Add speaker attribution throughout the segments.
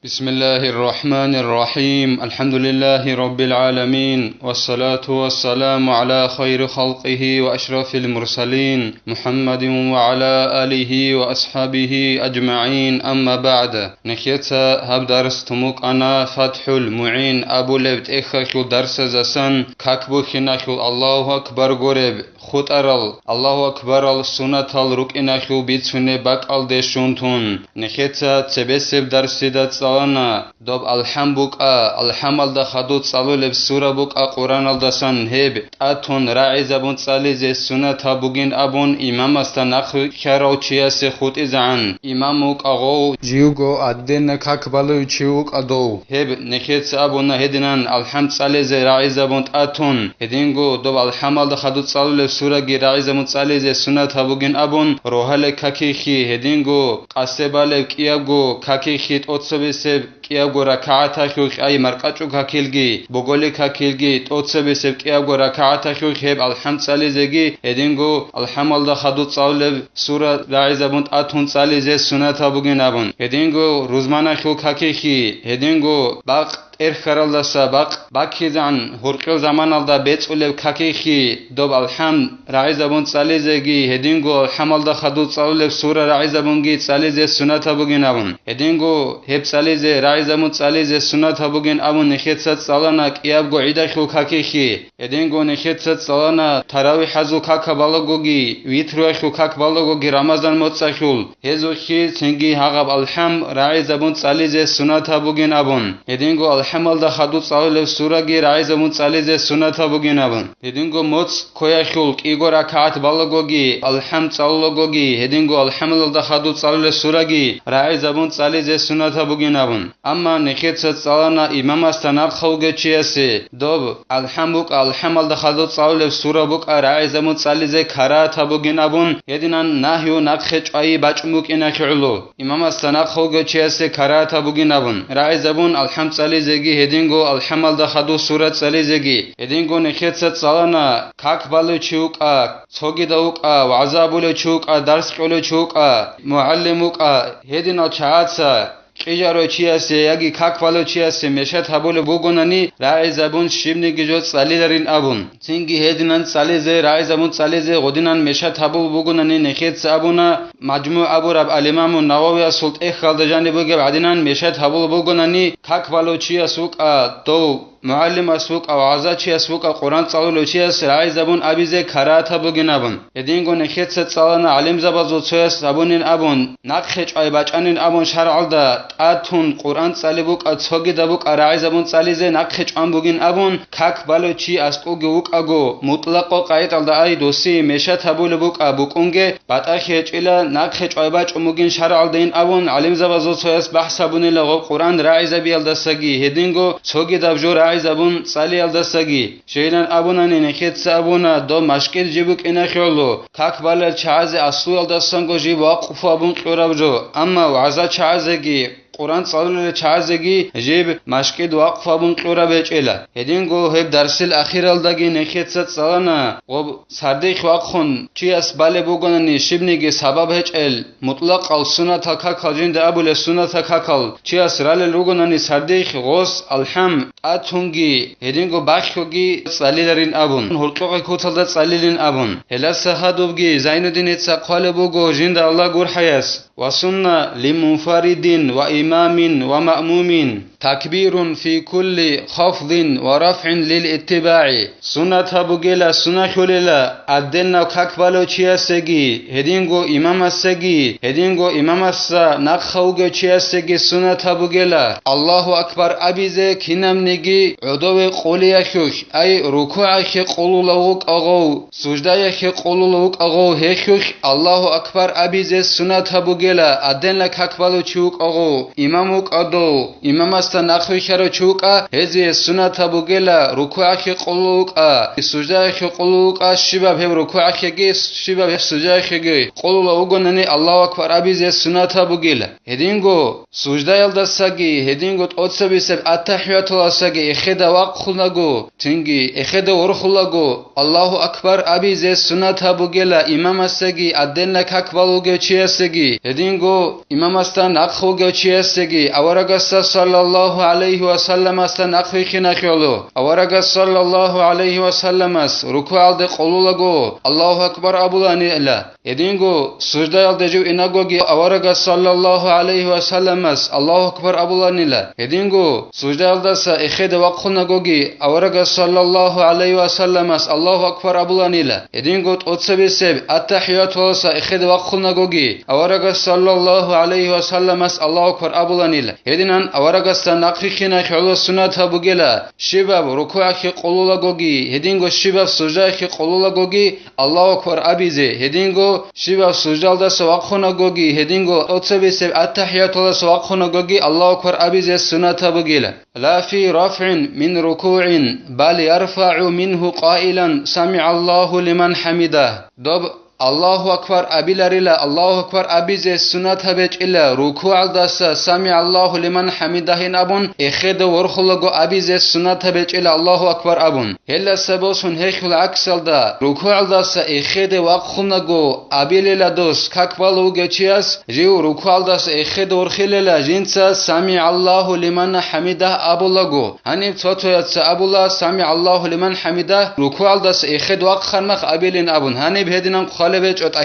Speaker 1: بسم الله الرحمن الرحيم الحمد لله رب العالمين والصلاة والسلام على خير خلقه وأشرف المرسلين محمد وعلى آله وأصحابه أجمعين أما بعد نخيتا هب درس تموك أنا فتح المعين أبو لبت إخاكو درس زسن كاكبو خناكو الله أكبر قرب خطرل الله أكبر السنة الركناكو بيتسوني باك الدشونتون نخيتا تبسب درس دانا دوب الحمبوك الحمل دا خدود صلول بسورة بوك قرآن الدسان هب اتون راعي زبون صالي زي سنة تابوغين ابون امام استناخ خيراو چياس خود ازعان اماموك اغو جيوغو ادن كاكبالو چيوك ادو هب نخيت ابونا هدنان الحمد صالي زي راعي زبون اتون هدنگو دوب الحمل دا خدود صلول بسورة گي راعي زبون صالي زي سنة تابوغين ابون روحل كاكيخي هدنگو قاسبالو كيابگو كاكيخي اوتسبس კიაგო რაკაათა ხუხ აი მარკაჭუ ქაქილგი ბოგოლი ქაქილგი ტოცებესებ კიაგო რაკაათა ხუხ ჰებ ალჰამდსალიზეგი ედინგო ალჰამალდა ხადუ წავლებ სურა რაიზაბუნ ათუნ წალიზე სუნათა ბუგინაბუნ ედინგო რუზმანა ხუ ქაქიხი ედინგო ბაყ ერხარალდა საბაყ ბაქიზან ჰურყილ ზამანალდა ბეწულებ ქაქიხი დობ ალჰამ რაიზაბუნ წალიზეგი ედინგო ალჰამალდა ხადუ წავლებ სურა რაიზაბუნგი წალიზე სუნათა ბუგინაბუნ ედინგო ჰებ წალიზე زمون صالح ز سنت هبوگن ابو نخیت صلانا کیاب گو عیدا خو کاکیخی ادنگو نخیت صلانا تراوی حزو کاک بالگوگی ویترو خو کاک بالگوگی رمضان متصخول هزو خی سنگی حقب الحم راعی زبون صالح ز سنت هبوگن ابون ادنگو الحمل د خدو صالح سورگی راعی زبون صالح ز سنت هبوگن ابون ادنگو مت کویا خول کیگو رکعت بالگوگی الحم صالگوگی ادنگو الحمل د خدو صالح سورگی راعی زبون صالح ز سنت هبوگن ابون اما نخیت صلانا امام استنار خوگه چیسه دوب الحمبوک الحمل دخلو صالح سوره بوک راعی زمون صالح کرات بوگین ابون یدینان نهیو نخچ ای بچموک انخلو امام استنار خوگه چیسه کرات بوگین ابون راعی زبون الحمد صالح زگی هدینگو الحمل دخلو سوره صالح زگی هدینگو نخیت صلانا کاک بالو چوک څوګي دوک وعذابول چوک درس کولو چوک معلموک هدینا چاڅه کیجارو چیاسه یکی کاک بالو چیاسه مشت هبول بوگونانی راعی زبون شیبنی گیجو صلی درین ابون سینگی هدینان صلی ز راعی زبون صلی ز غدینان مشت هبول بوگونانی نخیت ابونا مجموع ابو رب الامام النووي سلط خالدجانی بوگه بعدینان مشت هبول بوگونانی کاک بالو چیاسوک تو معلم اسوق او عزا چی اسوق قرآن صلولو چی اس راعی زبون ابیزه کرات بوگین ابون ادینگو نخیت صلانا علم زبازو چیس ابونین ابون نقخچ ای بچانین ابون شرع دا اتون قرآن صلیبوک اتسوگی دبوک راعی زبون صلیزه نقخچ ام بوگین ابون کاک بالو چی اسکو گوک اگو مطلق قایت الدا ای دوسی مشت هبول بوک ابوکونگه باتاخچ الا نقخچ ای بچ موگین شرع دین ابون علم زبازو چیس بحث ابونی لغو قرآن راعی زبیل دسگی هدینگو سوگی دبجور راعی زبون صلی الدستگی شیلان ابونانی نخیت ابونا دو مشکل جیبوک انخیولو کاک بالر چاز اصول الدستنگو جیب واقف ابون قرابجو اما وعزا چازگی قرآن صلول چازگی جیب مشکل واقف ابون قرابج الا هدینگو هب درسل اخیر الدگی نخیت صلانا و سردیخ واقخون چی اس باله بوگونانی شبنیگی سبب هچ ال مطلق السنت کاکال جند ابو السنت کاکال چی اس رال لوگونانی سردیخ غوس الحم اتونگی هدینگو باخوگی صلی درین ابون هلقوق کوتل صلیلین ابون هلا سهادوگی زینالدین اتسقال بوگو جند الله گور حیاس وسنة لمنفرد وإمام ومأموم تكبير في كل خفض ورفع للاتباع سنة بوغيلا سنة خليلا أدلنا كاكبالو چياسگي هدينگو إمام السگي هدينگو إمام السا نخوغو چياسگي سنة بوغيلا الله أكبر أبيزه كنم نگي عدو قولي خوش أي ركوع خي قولو لوك أغو سجده خي قولو لوك أغو هخوش الله أكبر أبيزه سنة بوغيلا ادن کاکبالو چوک اغو اماموک ادو امام است نخوی خرو چوک هزی سنت بوگلا رکوع خی قلوک سجده خی قلوک شباب هم رکوع خی گی شباب سجده خی گی قلول اوگننی الله اکبر ابیز سنت بوگلا هدینگو سجده الدسگی هدینگو اتسبیسب التحیات الاسگی اخدا وقخلگو تنگی اخدا ورخلگو الله اکبر ابیز سنت بوگلا امام استگی ادن کاکبالو گچی استگی هدینگو امام است نخوگو چیس بسگی اورگست صلی الله علیه و سلم است نقفی خنخیلو اورگست صلی الله علیه و سلم است رکوع الد قلولگو الله اکبر ابولانی الا ادینگو سجده الدجو اینگوگی اورگست صلی الله علیه و سلم است الله اکبر ابولانی الا ادینگو سجده الدس اخید وقخنگوگی اورگست صلی الله علیه و سلم است الله اکبر ابولانی الا ادینگو اتسبیسب التحیات ولس اخید وقخنگوگی اورگست صلی الله علیه و سلم است الله اکبر ابولانی الا ادینان اورگست نقفی خنخیلو سنت بوگلا شباب رکوع خی قلولگوگی ادینگو شباب سجده خی قلولگوگی الله اکبر ابیزه ادینگو شباب سجده الدس وقخنگوگی ادینگو اتسبیسب التحیات ولس وقخنگوگی الله اکبر ابیزه سنت بوگلا لا في رفع من ركوع بل يرفع منه قائلا سمع الله لمن حمده دوب الله اکبر ابیلریلا الله اکبر ابیزه سنت هبچ الا رکوع الدس سمع الله لمن حمده نبون اخد ورخلگو ابیزه سنت هبچ الا الله اکبر ابون هلا سبوسن هخل اکسل دا رکوع الدس اخد وقخنگو ابیللا دوس کاکبالو گچیاس جیو رکوع الدس اخد ورخللا جنس سمع الله لمن حمده ابولگو هنیم توتویت ابولا سمع الله لمن حمده رکوع الدس اخد وقخنمخ ابیلن ابون هنی بهدینم خالبچ ات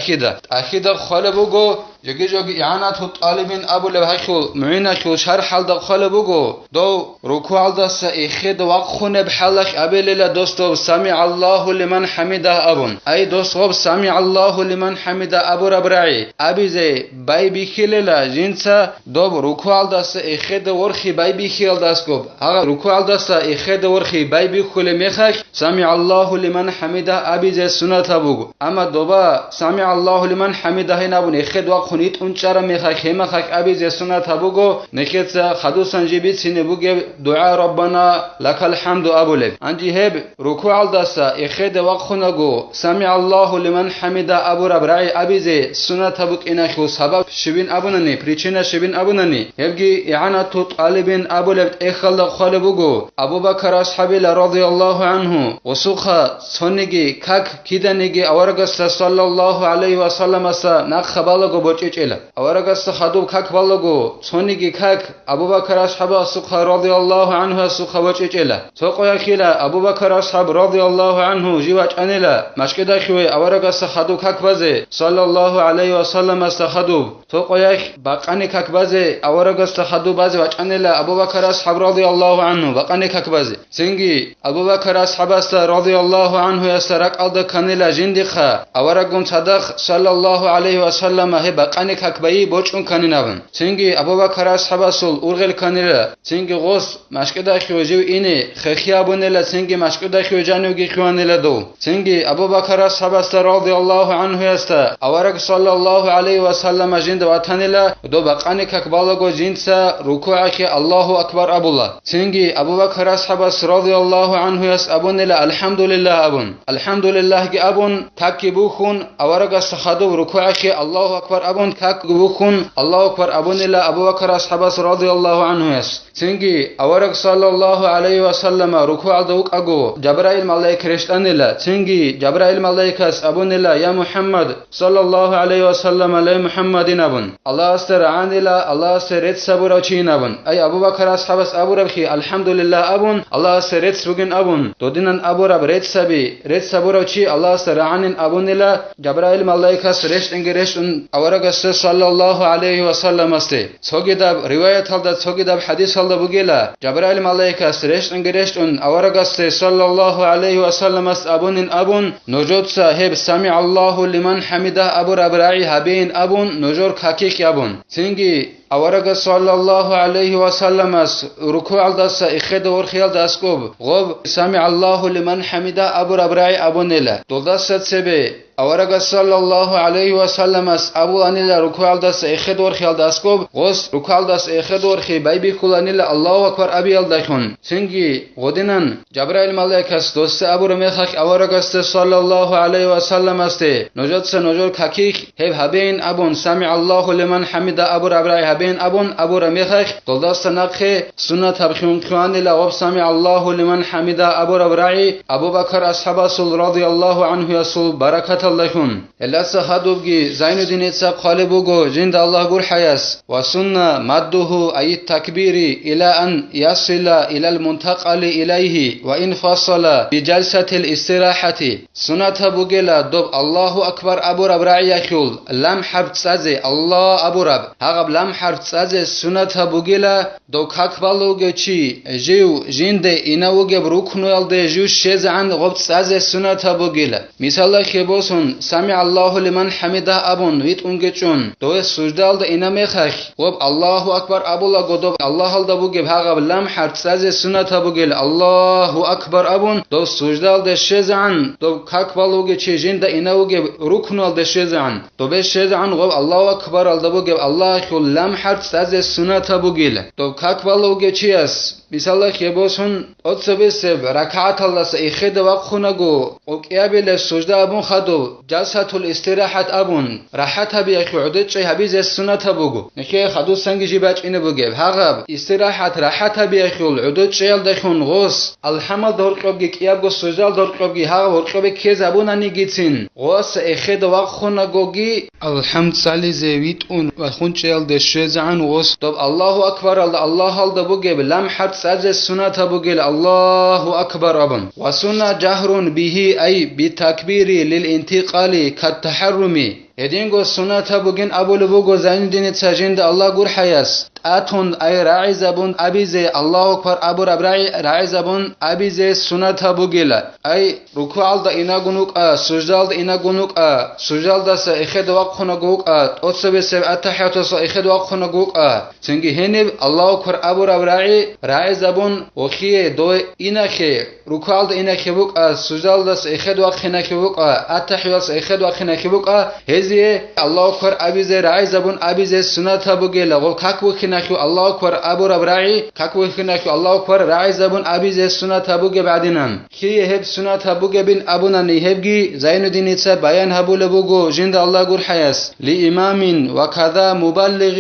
Speaker 1: اخیدا خالبوگو جوگی اعانت طالبین ابو لبحخل معینخل شرح الد خالبوگو دو رکوع الدس اخد وقخن بحلخ ابیللا دوستو سمع الله لمن حمده ابون ای دوستو سمع الله لمن حمده ابو ربرعی ابیزه بای بیخیللا جنسا دو رکوع الدس اخد ورخی بای بیخیل داسکو اگر رکوع الدس اخد ورخی بای بیخول میخک سمع الله لمن حمده ابیزه سنت ابوگو اما دوبا سمع الله لمن حمده نبون اخد وقخنیت اونچرا میخک همخک ابیزه سنت ابوگو نکت خدوسن جیبی سینه بوگه دعا ربنا لك الحمد ابولب انجی هب رکوع الدس اخد وقخنگو سمع الله لمن حمده ابو ربرعی ابیزه سنت ابوگ اینخو سبب شبین ابوننی پریچینه شبین ابوننی هبگی اعانت طالبین ابولب اخل خالبوگو ابوبکر اصحابی رضی الله عنه وسوخ سنگی کک کیدنگی اورگست صلی الله علیه و سلم است نخ بالگو بچیچلا اورگست خدوب کک بالگو سنگی کک ابوبکر اصحاب سوخ رضی الله عنه سوخ بچیچلا سوقیا خیلا ابوبکر اصحاب رضی الله عنه جیوچ انلا مشکدا خوی اورگست خدوب کک بازه صلی الله علیه و سلم است خدوب سوقیا باقانی کک بازه اورگست خدوب بازه وچ انلا ابوبکر اصحاب رضی الله عنه باقانی کک بازه سنگی ابوبکر اصحاب است رضی الله عنه استرک الد کنلا جندخه اورگون صدق صلی الله علیه و سلم he باقانی کک بایی بوچون کنینابن سنگی ابوبکر اصحاب اصل اورغل کنیلا سنگی غوس مشکدا خوجو اینه خخیابونلا سنگی مشکدا خوجانوگی خوانلا دو سنگی ابوبکر اصحاب است رضی الله عنه است اورگ صلی الله علیه و سلم جند وطنلا دو باقانی کک بالگو جنسا رکوع که الله اکبر ابولا سنگی ابوبکر اصحاب است رضی الله عنه است ابونلا الحمدلله ابون الحمدلله کی ابون تکی بوخون اورگ است خدو رکوع که الله اکبر ابون تک بوخون الله اکبر ابونلا ابوبکر اصحاب است رضی الله عنه است سنگی اورگ صلی الله علیه و سلم رکوع دوک اگو جبرائیل ملائک رشتانلا سنگی جبرائیل ملائک است ابونلا یا محمد صلی الله علیه و سلم علی محمدین ابون الله استرعانلا الله استرت صبر چین ابون ای ابوبکر اصحاب است ابو ربخی الحمدلله ابون الله استرت بگن ابون دودینن ابو رب رت سبی رت صبر چی الله استرعانن ابونلا جبرائیل ملائک است رشت انگرشت اورگ است صلی الله علیه و سلم است سوگیداب روایت هلد سوگیداب حدیث هلد بوگیلا جبرائیل ملائک است رشت انگرشت اورگ است صلی الله علیه و سلم است ابون نجود صاحب سمع الله لمن حمده ابو ربرعی habin abun nojor kakik abun singi awaraga sallallahu alayhi wa sallam as ruku' aldasa ikhid or khiyal daskob gob sami Allahu liman hamida abu rabra'i abunela doldasat sebe awaraga sallallahu alayhi wa sallam as abu anila ruku' aldasa ikhid or khiyal daskob gos ruku' aldasa ikhid or khi baybi kulanila Allahu akbar abi aldakun singi godinan Jabrail malaikas dost abu ramekhak awaraga sallallahu alayhi wa sallam aste nojot se nojor kakik heb habin abun sami Allahu liman hamida abu rabra'i بين أبو رميخ دلدست نقخ سنة بخيون خوان لا سمع الله لمن حمدا أبو ربرعي أبو بكر أصحاب رسول رضي الله عنه يسول بركة اللهم إلا سهدوبجي زين الدين إتساب خالبوغو جند الله قول حياس وسنة مده أي التكبير إلى أن يصل إلى المنتقل إليه وإن فصل بجلسة الاستراحة سنة بوغيلا دوب الله أكبر أبو ربرعي يخول لم حرف تسازي الله أبو رب هغب لم حرف تسازي سنة بوغيلا دو كاكبالوغي چي جيو جند إناوغي بروكنو يلده جيو شيزعن غب تسازي سنة بوغيلا مثال خيبوسون سمع الله لمن حمده أبون ويت أنجچون دو سجدال ده إنامي خخ وب الله أكبر أبو لغو دوب الله هل دبوغي هغب لم حرف تسازي سنة بوغيلا الله أكبر أبون دو سجدال ده شيزعن دو كاكبالوغي چي جند إناوغي روكنو يلده شيزعن دو به شيزعن غب الله أكبر هل دبوغي الله خل لم حرف تسازي سنة بوغيلا دو كاكبالوغي چياس مثال خيبوسون أتصبسب ركعت الله سيخد وقخنگو وقيابل سجدة أبون خدو جلسة الاستراحة أبون راحتها بيخي عدد شي هبيز السنة بوغو نكي خدو سنگ جيباج إنه بوغيب هغب استراحة راحتها بيخي عدد شي يلدخون غوص الحمل دور قبگي قيابگو سجدة دور قبگي هغب ورقبه كي زبونا نيگيتين غوص اخد وقخنگوگي الحمد سالي زيويت اون وخون شي يلدشيزعن غوص طب الله أكبر الله هل دبوغيب لم حد سجد السنة بوغيل الله أكبر أبن وسنة جهر به أي بتكبير للانتقال كالتحرم يدينغو السنة بوغين أبو لبوغو زين دين تساجين الله قر حياس أتون أي راعي زبون أبيزي الله أكبر أبو ربراعي راعي زبون أبيزي سنة بوغيلا أي ركوع دا إنا غنوك سجدال دا إنا غنوك سجدال دا سإخد وقخنا غوك أتصبه سب أتحياتو سإخد وقخنا غوك سنگي هنب الله أكبر أبو ربراعي راعي زبون وخيه دو إنا خي ركوع دا إنا خبوك سجدال دا سإخد وقخنا خبوك أتحيات سإخد وقخنا خبوك هزي الله أكبر أبيزي راعي زبون أبيزي سنة بوغيلا غو كاكو خناكو الله أكبر أبو ربراعي كاكو خناكو الله أكبر راعي زبون أبيزي سنة بوغي بعدنا كي يهب سنة بوغي بن أبونا نيهبجي زين الدين إتسا بيان هبو لبوغو جند الله قول حياس لإمام وكذا مبلغ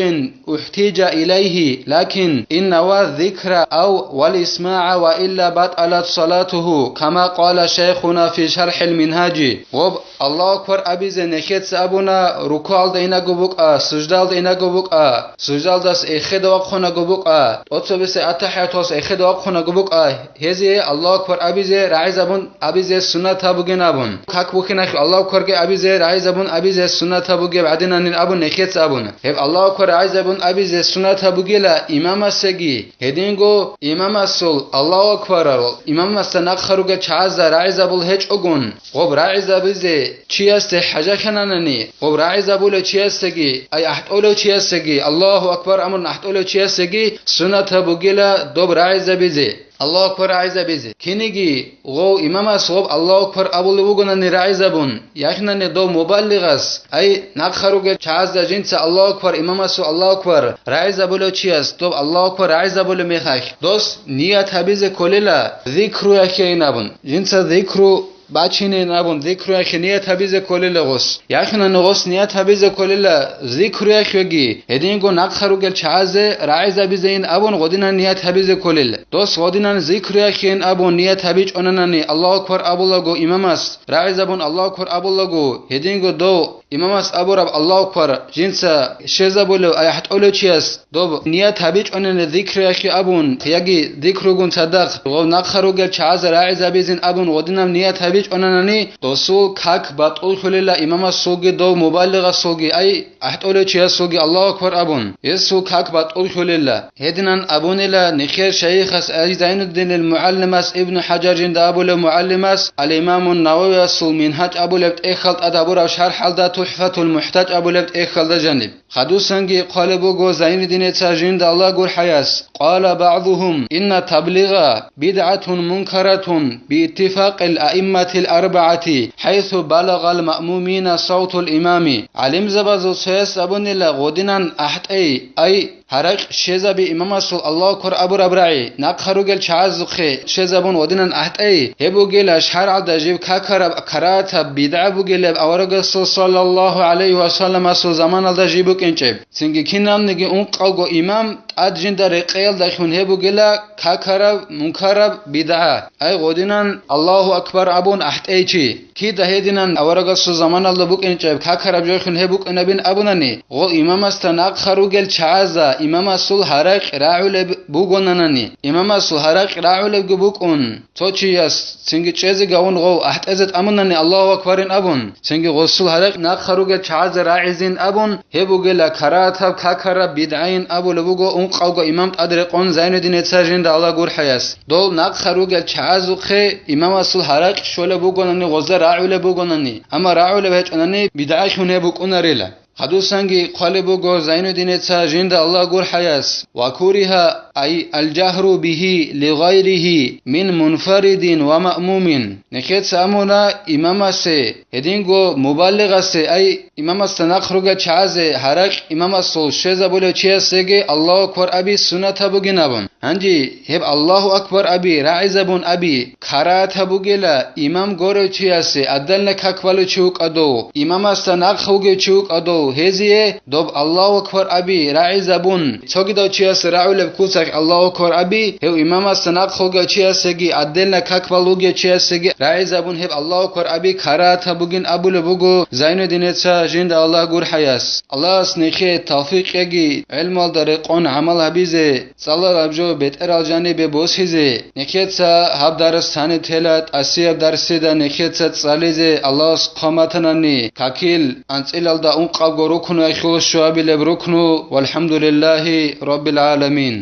Speaker 1: احتيج إليه لكن إن والذكر أو والإسماع وإلا بطلت صلاته كما قال شيخنا في شرح المنهاج وب الله أكبر أبيزي نكيت أبونا ركوع دينا قبوك سجدال دينا قبوك سجدال داس إخد وقخنا قبوك أتصبس أتحياتوس إخد وقخنا قبوك هزي الله أكبر أبيزي رعيز أبون أبيزي سنة بوغين أبون كاك بوخناك الله أكبر أبيزي رعيز أبون أبيزي سنة بوغي بعدين أن أبون نكيت أبون هب الله أكبر رعيز أبون أبيزي سنة بوغي لا إمام السجي هدينغو إمام السول الله أكبر إمام السناق خروج چاز رعيز أبول هج أغون غب رعيز أبيزي چيست حاجة كنانني غب رعيز أبول چيستگي أي أحد أولو چيستگي الله أكبر أمر أحد أولو چيستگي سنة بوغي لا دوب رعيز أبيزي الله أكبر رعيز أبيزي كينيجي غو إمام الصوب الله أكبر أبو لبوغنا نرعيز أبون يخنا ندو مبلغس أي نخروج چاز جنس الله أكبر إمام الصوب الله أكبر رعيز أبو لو چيست دوب الله أكبر رعيز أبو لميخاك دوس نيات هبيز كللا ذكرو يخين أبون جنس ذكرو باچینه نبون ذکر اخ نیت حبیز کلیل غس یخنا نغس نیت حبیز کلیل ذکر اخگی هدینگو نخروگل چاز رایز بیزین ابون غدینا نیت حبیز کلیل دوس غدینا ذکر اخین ابون نیت حبیج اوننانی الله اکبر ابو لگو امام است رایز ابون الله اکبر ابو لگو هدینگو دو امام است ابو رب الله اکبر جنس شزا بولو ایحت اولو چیست دو نیت حبیج اونن ذکر اخی ابون یگی ذکرگون صدق غو نخروگل چاز رایز بیزین ابون غدینا نیت حبیج أنني رسول كاك بطول خليلا إمام السوق دو مبالغ السوق أي أحتول شيء السوق الله أكبر أبون يسوع كاك بطول خليلا هدنا أبون لا نخير شيخ زين الدين المعلمس ابن حجر جند أبو المعلمس الإمام النووي السول منهج أبو لبت إخلط أدبور شرح حلدا تحفة المحتاج أبو لبت إخلط جانب خدو سنجي قالبو جو زين الدين تاجند الله قول حياس قال بعضهم إن تبليغ بدعة منكرة باتفاق الأئمة الأربعة حيث بلغ المأمومين صوت الإمام علم زبازو سيس أبن الله غدنا أحد أي haraq shezabi imamasul Allah kor abu rabra'i naqharugel chazukhe shezabun wadinan ahtay hebugela shar'a dajiv kakarab karata bid'a bugeleb awarasul sallallahu alayhi wa sallam asul zaman alda jibuk encheb singi kinamnigi unqalgo imam adjindare qeyl da khun hebugela kakarab munkarab bid'a ay godinan Allahu akbar abun ahtaychi ki dahedinan awarasul zaman alda buk encheb kakarab jokhun hebuk enabin abunani go imamastan aqharugel chaza imamasul haraq ra'ul bugonanani imamasul haraq ra'ul bukun tochiyas singi chezi gawun go ahtazet amunani Allahu akbarin abun singi gosul haraq naqharugel chaza ra'izin abun hebugela karatab kakara bid'ain abul bugo unqawgo imam adre qon zainuddin etsajinda Allah gur hayas dol naqharugel chazu khe imamasul haraq shole bugonani goza ra'ul bugonani ama ra'ul vechonani bid'a khune bukunarela Hadusangi qalibu go Zainuddin etsajinda Allah gur hayas wa kuriha ay al-jahru bihi li ghayrihi min munfaridin wa ma'mumin nekhet samuna imamase hedingo muballighase ay imamas tanaqruga chaze haraq imamas sol sheza bole chiasege Allahu akbar abi sunata buginabun hanji heb Allahu akbar abi ra'izabun abi karata bugela imam gore chiase adalna kakwalu chuk ado imamas tanaqruge chuk ado heziye dob Allahu akbar abi ra'izabun chogido chias ra'uleb kusak Allahu akbar abi heu imamas tanaqruge chiasegi adalna kakwaluge chiasegi ra'izabun heb Allahu akbar abi karata bugin abul bugo Zainuddin etsa jinda Allah gur hayas Allah snikhe tawfiq egi ilmal dare qon amal habize sallar abjo beter aljani be boshize nekhetsa hab darstani telat asiyab darsida nekhetsa tsalize Allah qamatanani kakil antsilalda unqab gorukunu akhul shuabil ruknu walhamdulillahi rabbil alamin